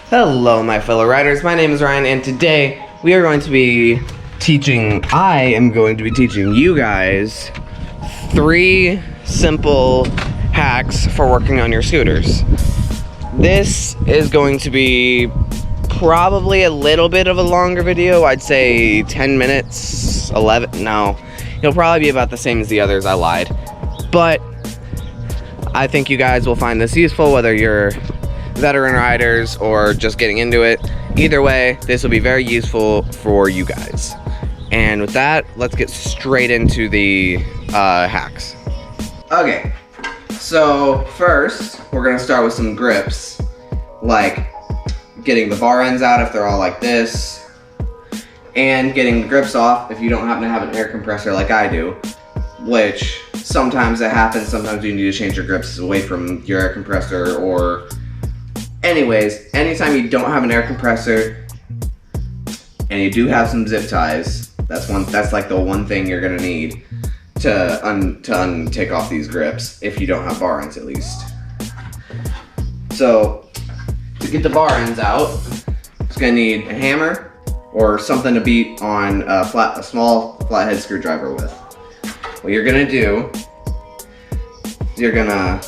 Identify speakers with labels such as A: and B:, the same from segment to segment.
A: Hello, my fellow riders. My name is Ryan, and today we are going to be I am going to be teaching you guys 3 simple hacks for working on your scooters. This is going to be probably a little bit of a longer video. I'd say 10 minutes, 11, no. It'll probably be about the same as the others. I lied. But I think you guys will find this useful, whether you're veteran riders or just getting into it. Either way, this will be very useful for you guys. And with that, let's get straight into the hacks. Okay, so first we're gonna start with some grips, like getting the bar ends out if they're all like this, and getting the grips off if you don't happen to have an air compressor like I do, which sometimes it happens. Sometimes you need to change your grips away from your air compressor, or anyways, anytime you don't have an air compressor and you do have some zip ties, that's like the one thing you're gonna need to take off these grips if you don't have bar ends, at least. So to get the bar ends out, it's gonna need a hammer or something to beat on a small flathead screwdriver with. What you're gonna do is you're gonna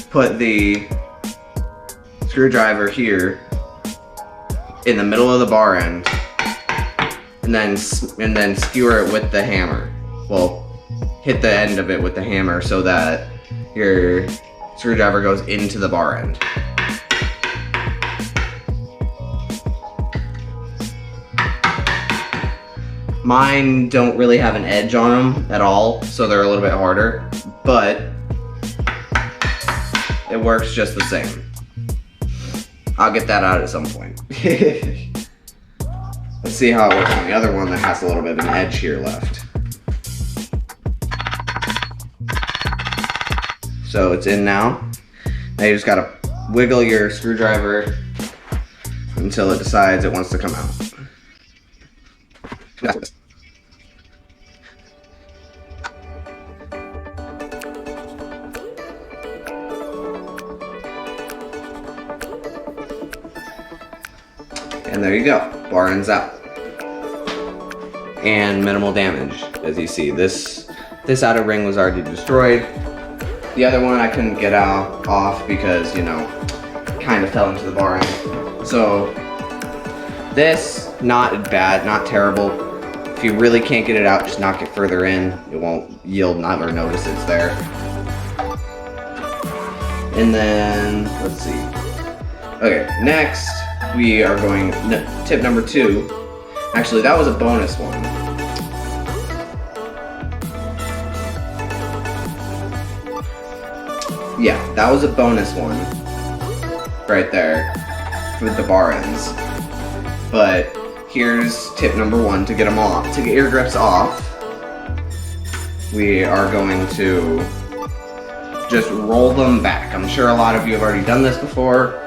A: put the screwdriver here in the middle of the bar end, and then skewer it with the hammer. Well, hit the end of it with the hammer so that your screwdriver goes into the bar end. Mine don't really have an edge on them at all, so they're a little bit harder, but it works just the same. I'll get that out at some point. Let's see how it works on the other one that has a little bit of an edge here left. So it's in now. Now you just gotta wiggle your screwdriver until it decides it wants to come out. And there you go, bar ends out. And minimal damage, as you see. This outer ring was already destroyed. The other one I couldn't get off because, you know, kind of fell into the bar end. So this, not bad, not terrible. If you really can't get it out, just knock it further in. It won't, you'll never notice it's there. And then, let's see. Okay, next we are going, tip number 2. Actually, that was a bonus one. Yeah, that was a bonus one right there with the bar ends. But here's tip number 1 to get them off. To get your grips off, we are going to just roll them back. I'm sure a lot of you have already done this before,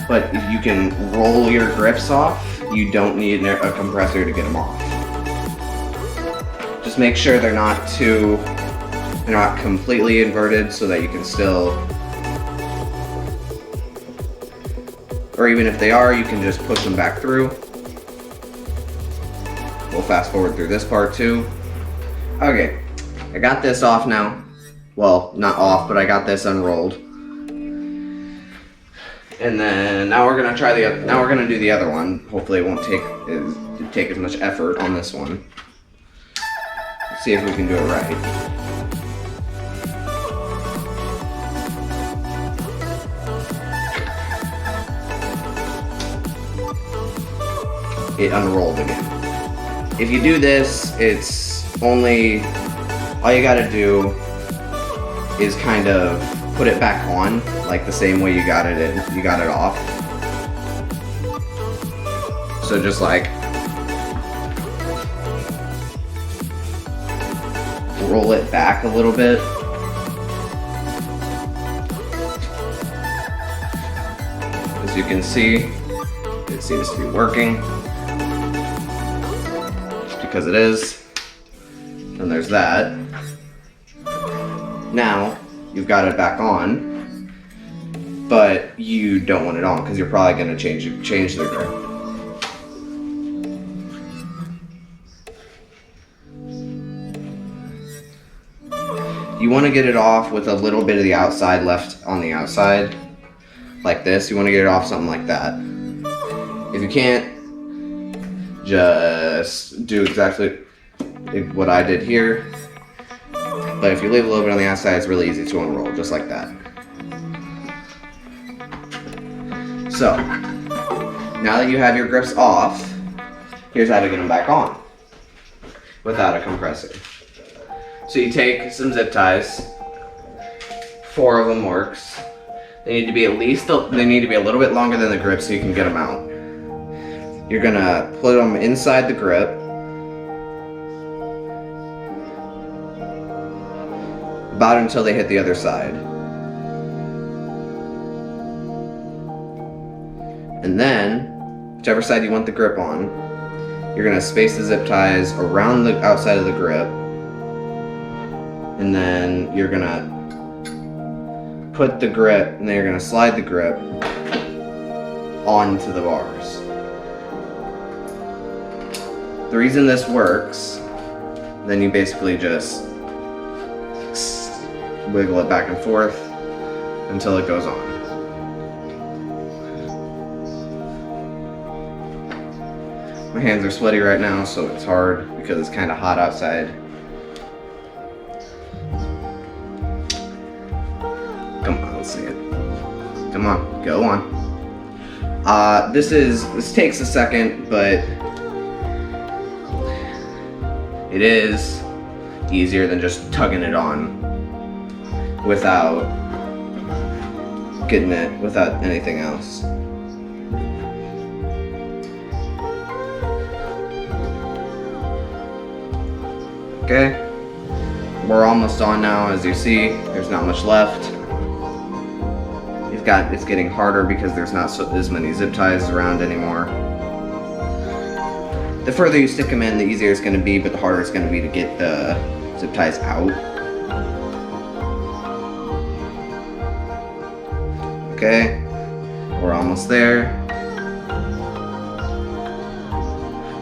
A: but if you can roll your grips off, you don't need a compressor to get them off. Just make sure they're not completely inverted so that you can still, or even if they are, you can just push them back through. We'll fast forward through this part too. Okay, I got this off now. Well, not off, but I got this unrolled. And then now we're gonna do the other one. Hopefully it won't take as much effort on this one. Let's see if we can do it right. It unrolled again. If you do this, it's only, all you gotta do is kind of put it back on, like the same way you got it off. So just like roll it back a little bit. As you can see, it seems to be working. Because it is. And there's that. Now, you've got it back on, but you don't want it on because you're probably going to change the grip. You want to get it off with a little bit of the outside left on the outside, like this. You want to get it off something like that. If you can't, just do exactly what I did here. But if you leave a little bit on the outside, it's really easy to unroll, just like that. So, now that you have your grips off, here's how to get them back on without a compressor. So you take some zip ties, 4 of them works. They need to be a little bit longer than the grip so you can get them out. You're gonna put them inside the grip. About until they hit the other side. And then, whichever side you want the grip on, you're gonna space the zip ties around the outside of the grip. And then you're gonna put the grip, and then you're gonna slide the grip onto the bars. The reason this works, then you basically just wiggle it back and forth until it goes on. My hands are sweaty right now, so it's hard because it's kind of hot outside. Come on, let's see it. Come on, go on. This takes a second, but it is easier than just tugging it on without getting it, without anything else. Okay, we're almost on now. As you see, there's not much left. It's getting harder because there's not as many zip ties around anymore. The further you stick them in, the easier it's going to be, but the harder it's going to be to get the zip ties out. Okay, we're almost there.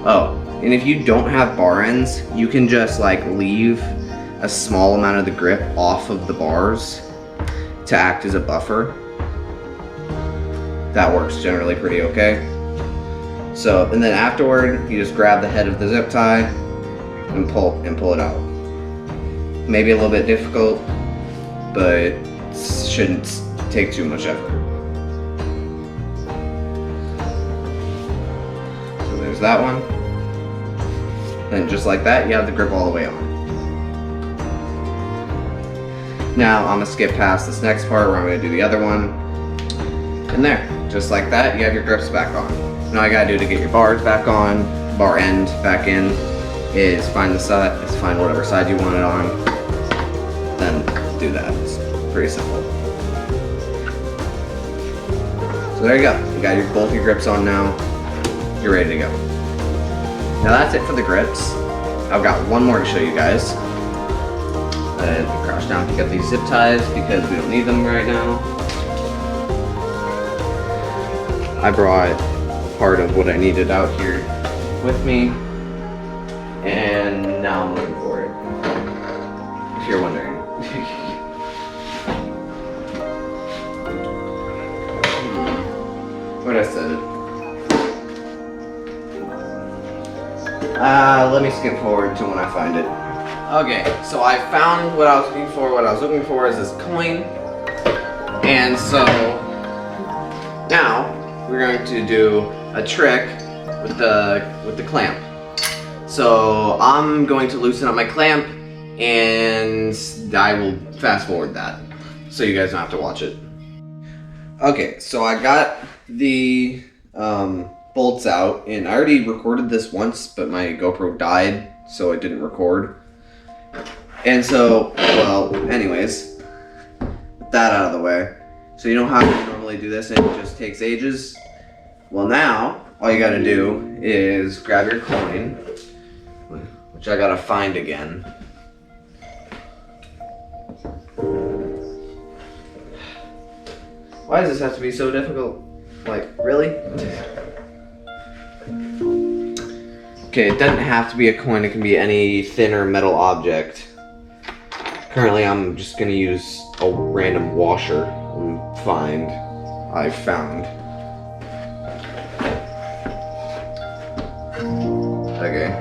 A: Oh, and if you don't have bar ends, you can just like leave a small amount of the grip off of the bars to act as a buffer. That works generally pretty okay. So, and then afterward, you just grab the head of the zip tie and pull it out. Maybe a little bit difficult, but shouldn't take too much effort. So there's that one. Then just like that, you have the grip all the way on. Now I'm gonna skip past this next part where I'm gonna do the other one. And there, just like that, you have your grips back on. Now all you gotta do to get your bars back on, bar end back in, is find whatever side you want it on, then do that. It's pretty simple. So there you go. You got both your grips on now. You're ready to go. Now that's it for the grips. I've got one more to show you guys. Crouch down, pick up these zip ties because we don't need them right now. I brought part of what I needed out here with me, and now I'm looking for it, if you're wondering. What I said. Let me skip forward to when I find it. Okay, so I found what I was looking for. What I was looking for is this coin, and so now we're going to do a trick with the clamp. So I'm going to loosen up my clamp, and I will fast forward that so you guys don't have to watch it. Okay, so I got the bolts out, and I already recorded this once, but my GoPro died, so it didn't record. And so, well, anyways, with that out of the way, so you know how you normally do this and it just takes ages? Well, now, all you gotta do is grab your coin, which I gotta find again. Why does this have to be so difficult? Like, really? Okay, it doesn't have to be a coin, it can be any thinner metal object. Currently, I'm just gonna use a random washer I found. Okay.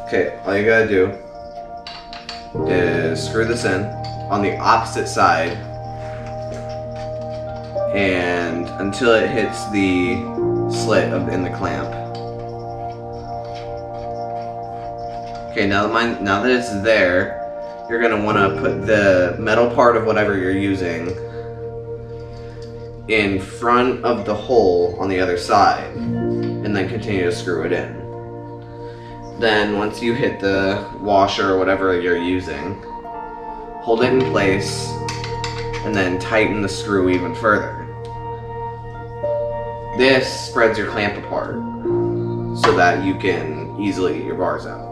A: Okay, all you gotta do is screw this in on the opposite side and until it hits the slit in the clamp. Okay, now that it's there, you're gonna want to put the metal part of whatever you're using in front of the hole on the other side, and then continue to screw it in. Then once you hit the washer or whatever you're using, hold it in place, and then tighten the screw even further. This spreads your clamp apart so that you can easily get your bars out.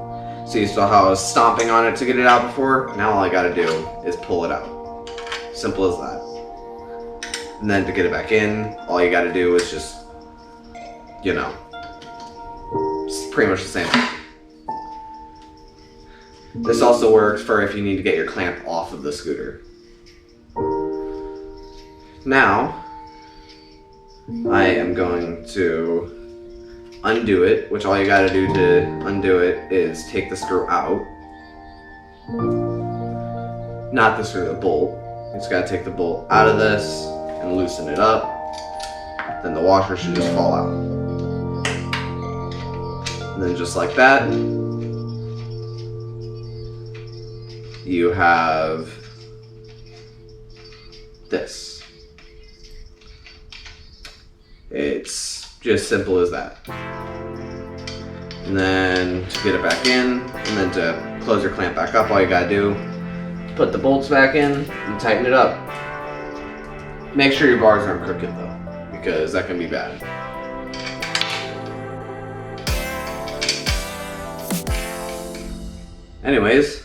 A: See, you saw how I was stomping on it to get it out before? Now all I gotta do is pull it out. Simple as that. And then to get it back in, all you gotta do is just, you know, it's pretty much the same thing. This also works for if you need to get your clamp off of the scooter. Now, I am going to undo it, which all you gotta do to undo it is take the screw out. Not the screw, the bolt. You just gotta take the bolt out of this and loosen it up. Then the washer should just fall out. And then just like that, you have this. It's just simple as that. And then to get it back in, and then to close your clamp back up, all you gotta do is put the bolts back in and tighten it up. Make sure your bars aren't crooked though, because that can be bad. Anyways,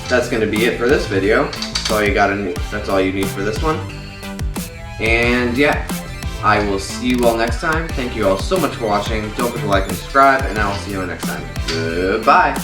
A: that's gonna be it for this video. That's all you need for this one. And yeah, I will see you all next time. Thank you all so much for watching. Don't forget to like and subscribe, and I will see you all next time. Goodbye.